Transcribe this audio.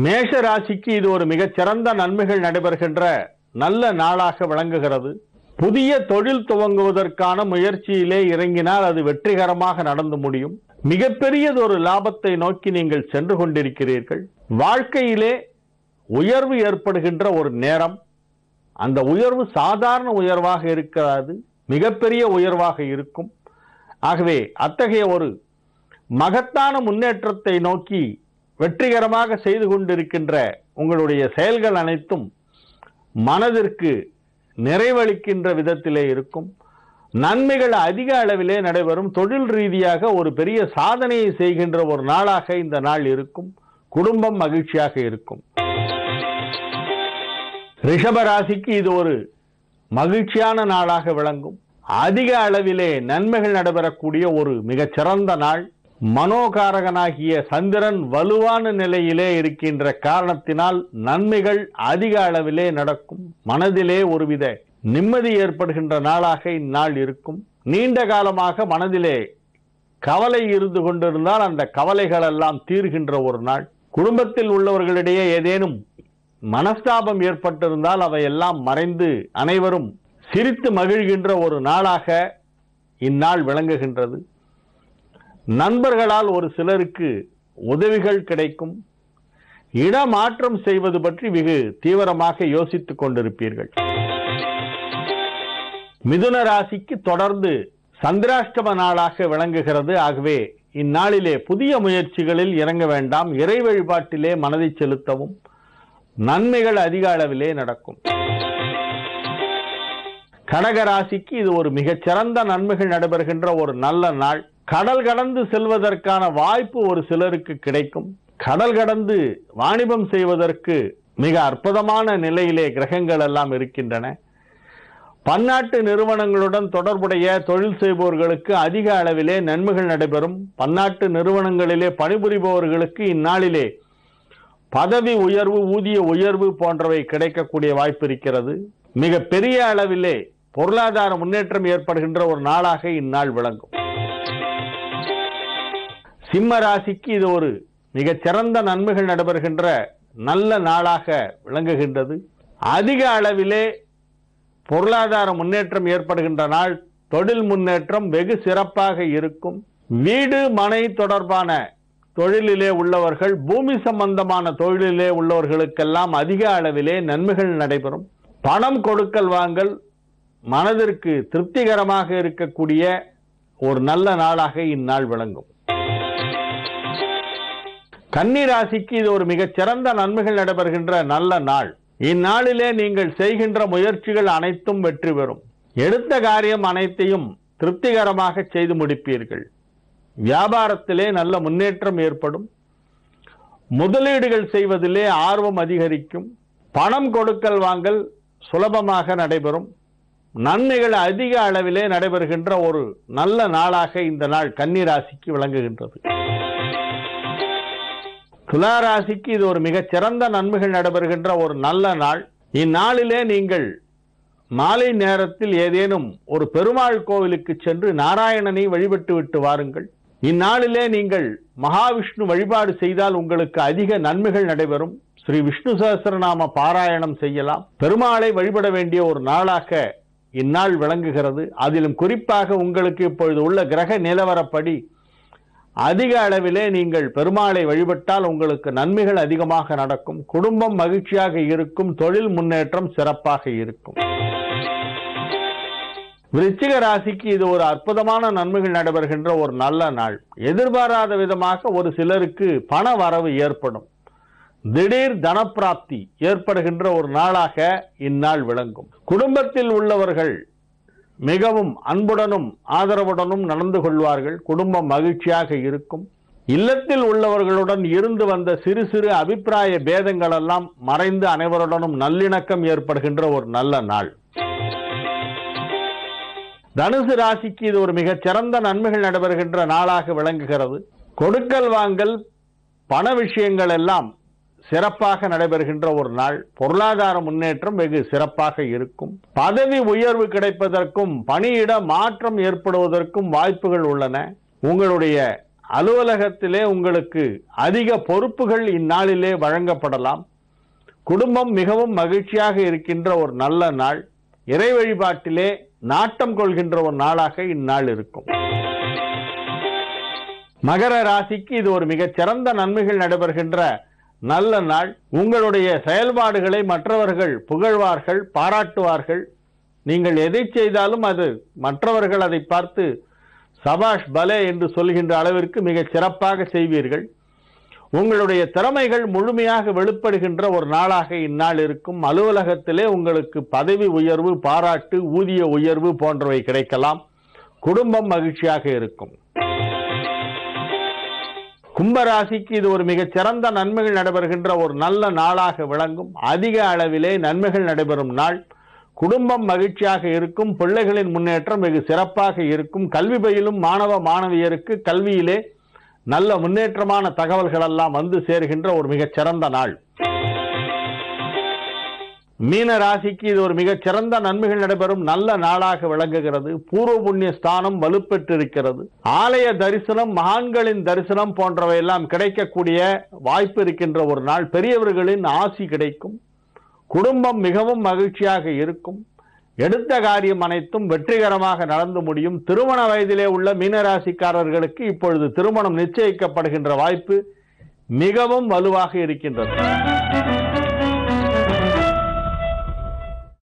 மேஷ ராசிக்கு இது ஒரு மிகச்சிறந்த நன்மைகள் நடைபெறுகின்ற நல்ல நாளாக விளங்குகிறது. புதிய தொழில் துவங்குவதற்கான முயற்சியிலே இறங்கினால் அது வெற்றிகரமாக நடந்து முடியும். மிகப்பெரியதொரு லாபத்தை நோக்கி நீங்கள் சென்று கொண்டிருக்கிறீர்கள். வாழ்க்கையிலே உயர்வு ஏற்படுகின்ற ஒரு நேரம். அந்த உயர்வு சாதாரண உயர்வாக இருக்காது, மிகப்பெரிய உயர்வாக இருக்கும். ஆகவே அத்தகைய ஒரு மகத்தான முன்னேற்றத்தை நோக்கி வெற்றிகரமாக செய்து கொண்டிருக்கின்ற உங்களுடைய செயல்கள் அனைத்தும் மனதிற்கு நிறைவளிக்கின்ற விதத்திலே இருக்கும். நன்மைகள் அதிக அளவிலே நடைபெறும். தொழில் ரீதியாக ஒரு பெரிய சாதனையை செய்கின்ற ஒரு நாளாக இந்த நாள் இருக்கும். குடும்பம் மகிழ்ச்சியாக இருக்கும். ரிஷப ராசிக்கு இது ஒரு மகிழ்ச்சியான நாளாக விளங்கும். அதிக அளவிலே நன்மைகள் நடைபெறக்கூடிய ஒரு மிகச்சிறந்த நாள். மனோகாரகனாகிய சந்திரன் வலுவான நிலையிலே இருக்கின்ற காரணத்தினால் நன்மைகள் அதிக அளவிலே நடக்கும். மனதிலே ஒருவித நிம்மதி ஏற்படுகின்ற நாளாக இந்நாள் இருக்கும். நீண்ட காலமாக மனதிலே கவலை இருந்து கொண்டிருந்தால் அந்த கவலைகள் எல்லாம் தீர்கின்ற ஒரு நாள். குடும்பத்தில் உள்ளவர்களிடையே ஏதேனும் மனஸ்தாபம் ஏற்பட்டிருந்தால் அவையெல்லாம் மறைந்து அனைவரும் சிரித்து மகிழ்கின்ற ஒரு நாளாக இந்நாள் விளங்குகின்றது. நண்பர்களால் ஒரு சிலருக்கு உதவிகள் கிடைக்கும். இடமாற்றம் செய்வது பற்றி வெகு தீவிரமாக யோசித்துக் கொண்டிருப்பீர்கள். மிதுன ராசிக்கு தொடர்ந்து சந்திராஷ்டம நாளாக விளங்குகிறது. ஆகவே இந்நாளிலே புதிய முயற்சிகளில் இறங்க வேண்டாம். இறை வழிபாட்டிலே மனதை செலுத்தவும். நன்மைகள் அதிக அளவிலே நடக்கும். கடக ராசிக்கு இது ஒரு மிகச்சிறந்த நன்மைகள் நடைபெறுகின்ற ஒரு நல்ல நாள். கடல் கடந்து செல்வதற்கான வாய்ப்பு ஒரு சிலருக்கு கிடைக்கும். கடல் கடந்து வாணிபம் செய்வதற்கு மிக அற்புதமான நிலையிலே கிரகங்கள் எல்லாம் இருக்கின்றன. பன்னாட்டு நிறுவனங்களுடன் தொடர்புடைய தொழில் செய்பவர்களுக்கு அதிக அளவிலே நன்மைகள் நடைபெறும். பன்னாட்டு நிறுவனங்களிலே பணிபுரிபவர்களுக்கு இந்நாளிலே பதவி உயர்வு, ஊதிய உயர்வு போன்றவை கிடைக்கக்கூடிய வாய்ப்பு இருக்கிறது. மிக பெரிய அளவிலே பொருளாதார முன்னேற்றம் ஏற்படுகின்ற ஒரு நாளாக இந்நாள் விளங்கும். சிம்ம ராசிக்கு இது ஒரு மிகச்சிறந்த நன்மைகள் நடைபெறுகின்ற நல்ல நாளாக விளங்குகின்றது. அதிக அளவிலே பொருளாதார முன்னேற்றம் ஏற்படுகின்ற நாள். தொழில் முன்னேற்றம் வெகு சிறப்பாக இருக்கும். வீடு மனை தொடர்பான தொழிலிலே உள்ளவர்கள், பூமி சம்பந்தமான தொழிலிலே உள்ளவர்களுக்கெல்லாம் அதிக அளவிலே நன்மைகள் நடைபெறும். பணம் கொடுக்கல் வாங்கல் மனதிற்கு திருப்திகரமாக இருக்கக்கூடிய ஒரு நல்ல நாளாக இந்நாள் விளங்கும். கன்னி ராசிக்கு இது ஒரு மிகச்சிறந்த நன்மைகள் நடைபெறுகின்ற நல்ல நாள். இந்நாளிலே நீங்கள் செய்கின்ற முயற்சிகள் அனைத்தும் வெற்றி பெறும். எடுத்த காரியம் அனைத்தையும் திருப்திகரமாக செய்து முடிப்பீர்கள். வியாபாரத்திலே நல்ல முன்னேற்றம் ஏற்படும். முதலீடுகள் செய்வதிலே ஆர்வம் அதிகரிக்கும். பணம் கொடுக்கல் வாங்கல் சுலபமாக நடைபெறும். நன்மைகள் அதிக அளவிலே நடைபெறுகின்ற ஒரு நல்ல நாளாக இந்த நாள் கன்னி ராசிக்கு விளங்குகின்றது. துலா ராசிக்கு இது ஒரு மிகச்சிறந்த நன்மைகள் நடைபெறுகின்ற ஒரு நல்ல நாள். இந்நாளிலே நீங்கள் மாலை நேரத்தில் ஏதேனும் ஒரு பெருமாள் கோவிலுக்கு சென்று நாராயணனை வழிபட்டு விட்டு வாருங்கள். இந்நாளிலே நீங்கள் மகாவிஷ்ணு வழிபாடு செய்தால் உங்களுக்கு அதிக நன்மைகள் நடைபெறும். ஸ்ரீ விஷ்ணு சஹஸ்ரநாம பாராயணம் செய்யலாம். பெருமாளை வழிபட வேண்டிய ஒரு நாளாக இந்நாள் விளங்குகிறது. அதிலும் குறிப்பாக உங்களுக்கு இப்பொழுது உள்ள கிரக நிலவரப்படி அதிக அளவிலே நீங்கள் பெருமாளை வழிபட்டால் உங்களுக்கு நன்மைகள் அதிகமாக நடக்கும். குடும்பம் மகிழ்ச்சியாக இருக்கும். தொழில் முன்னேற்றம் சிறப்பாக இருக்கும். விருச்சிக ராசிக்கு இது ஒரு அற்புதமான நன்மைகள் நடைபெறுகின்ற ஒரு நல்ல நாள். எதிர்பாராத விதமாக ஒரு சிலருக்கு பண வரவு ஏற்படும். திடீர் தனப்பிராப்தி ஏற்படுகின்ற ஒரு நாளாக இந்நாள் விளங்கும். குடும்பத்தில் உள்ளவர்கள் மிகவும் அன்புடனும் ஆதரவுடனும் நடந்து கொள்வார்கள். குடும்பம் மகிழ்ச்சியாக இருக்கும். இல்லத்தில் உள்ளவர்களுடன் இருந்து வந்த சிறு சிறு அபிப்பிராய பேதங்கள் எல்லாம் மறைந்து அனைவருடனும் நல்லிணக்கம் ஏற்படுகின்ற ஒரு நல்ல நாள். தனுசு ராசிக்கு இது ஒரு மிகச்சிறந்த நன்மைகள் நடைபெறுகின்ற நாளாக விளங்குகிறது. கொடுக்கல் வாங்கல், பண விஷயங்கள் எல்லாம் சிறப்பாக நடைபெறுகின்ற ஒரு நாள். பொருளாதார முன்னேற்றம் வெகு சிறப்பாக இருக்கும். பதவி உயர்வு கிடைப்பதற்கும் பணியிட மாற்றம் ஏற்படுவதற்கும் வாய்ப்புகள் உள்ளன. உங்களுடைய அலுவலகத்திலே உங்களுக்கு அதிக பொறுப்புகள் இந்நாளிலே வழங்கப்படலாம். குடும்பம் மிகவும் மகிழ்ச்சியாக இருக்கின்ற ஒரு நல்ல நாள். இறை வழிபாட்டிலே நாட்டம் கொள்கின்ற ஒரு நாளாக இந்நாள் இருக்கும். மகர ராசிக்கு இது ஒரு மிகச் சிறந்த நன்மைகள் நடைபெறுகின்ற நல்ல நாள். உங்களுடைய செயல்பாடுகளை மற்றவர்கள் புகழ்வார்கள், பாராட்டுவார்கள். நீங்கள் எதை செய்தாலும் அது மற்றவர்கள் அதை பார்த்து சபாஷ் பலே என்று சொல்கின்ற அளவிற்கு மிகச் சிறப்பாக செய்வீர்கள். உங்களுடைய திறமைகள் முழுமையாக வெளிப்படுகின்ற ஒரு நாளாக இந்நாள் இருக்கும். அலுவலகத்திலே உங்களுக்கு பதவி உயர்வு, பாராட்டு, ஊதிய உயர்வு போன்றவை கிடைக்கலாம். குடும்பம் மகிழ்ச்சியாக இருக்கும். கும்பராசிக்கு இது ஒரு மிகச் சிறந்த நன்மைகள் நடைபெறுகின்ற ஒரு நல்ல நாளாக விளங்கும். அதிக அளவிலே நன்மைகள் நடைபெறும் நாள். குடும்பம் மகிழ்ச்சியாக இருக்கும். பிள்ளைகளின் முன்னேற்றம் வெகு சிறப்பாக இருக்கும். கல்வி பயிலும் மாணவ மாணவியருக்கு கல்வியிலே நல்ல முன்னேற்றமான தகவல்கள் எல்லாம் வந்து சேர்கின்ற ஒரு மிகச் சிறந்த நாள். மீன ராசிக்கு இது ஒரு மிகச் சிறந்த நன்மைகள் நடைபெறும் நல்ல நாளாக விளங்குகிறது. பூர்வ புண்ணிய ஸ்தானம் வலுப்பெற்றிருக்கிறது. ஆலய தரிசனம், மகான்களின் தரிசனம் போன்றவை எல்லாம் கிடைக்கக்கூடிய வாய்ப்பு இருக்கின்ற ஒரு நாள். பெரியவர்களின் ஆசி கிடைக்கும். குடும்பம் மிகவும் மகிழ்ச்சியாக இருக்கும். எடுத்த காரியம் அனைத்தும் வெற்றிகரமாக நடந்து முடியும். திருமண வயதிலே உள்ள மீனராசிக்காரர்களுக்கு இப்பொழுது திருமணம் நிச்சயிக்கப்படுகின்ற வாய்ப்பு மிகவும் வலுவாக இருக்கின்றது.